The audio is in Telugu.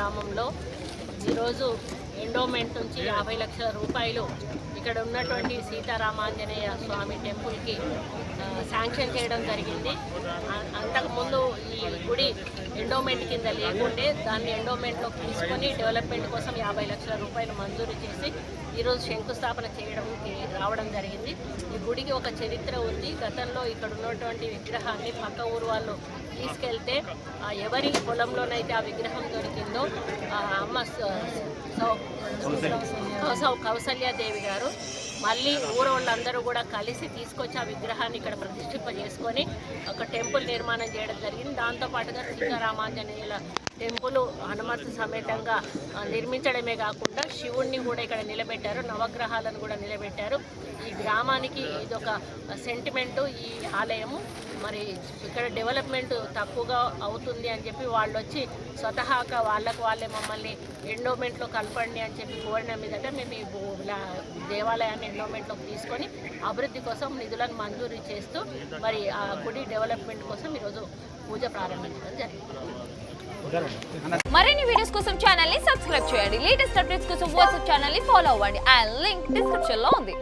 గ్రామంలో ఈరోజు ఎండోమెంట్ నుంచి 50 లక్షల రూపాయలు ఇక్కడ ఉన్నటువంటి సీతారామాంజనేయ స్వామి టెంపుల్కి శాంక్షన్ చేయడం జరిగింది. అంతకుముందు ఈ గుడి ఎండోమెంట్ కింద లేకుంటే దాన్ని ఎండోమెంట్లోకి తీసుకొని డెవలప్మెంట్ కోసం 50 లక్షల రూపాయలు మంజూరు చేసి ఈరోజు శంకుస్థాపన చేయడానికి రావడం జరిగింది. ఈ గుడికి ఒక చరిత్ర ఉంది. గతంలో ఇక్కడ ఉన్నటువంటి విగ్రహాన్ని పక్క ఊరు వాళ్ళు తీసుకెళ్తే ఎవరి పొలంలోనైతే ఆ విగ్రహం దొరికిందో అమ్మ కౌసల్యాదేవి గారు మళ్ళీ ఊరు వాళ్ళందరూ కూడా కలిసి తీసుకొచ్చి ఆ విగ్రహాన్ని ఇక్కడ ప్రతిష్ఠింపజేసుకొని ఒక టెంపుల్ నిర్మాణం చేయడం జరిగింది. దాంతోపాటుగా సీతారామాంజనేయుల టెంపుల్ హనుమంతు సమేతంగా నిర్మించడమే కాకుండా శివుణ్ణి కూడా ఇక్కడ నిలబెట్టారు, నవగ్రహాలను కూడా నిలబెట్టారు. ఈ గ్రామానికి ఇదొక సెంటిమెంటు ఈ ఆలయము. మరి ఇక్కడ డెవలప్మెంట్ తక్కువగా అవుతుంది అని చెప్పి వాళ్ళు వచ్చి స్వతహాగా వాళ్ళే మమ్మల్ని ఎండోమెంట్లో కలపండి అని చెప్పి కోరిన మీదట మేము ఈ దేవాలయాన్ని ఎండోమెంట్లోకి తీసుకొని అభివృద్ధి కోసం నిధులను మంజూరు చేస్తూ మరి ఆ గుడి డెవలప్మెంట్ కోసం ఈరోజు పూజ ప్రారంభించడం జరిగింది. మరిన్ని వీడియోస్ కోసం ఛానల్ ని సబ్స్క్రైబ్ చేయండి. లేటెస్ట్ అప్డేట్స్ కోసం వాట్సాప్ ఛానల్ ని ఫాలో అవ్వండి. ఆ లింక్ డిస్క్రిప్షన్ లో ఉంది.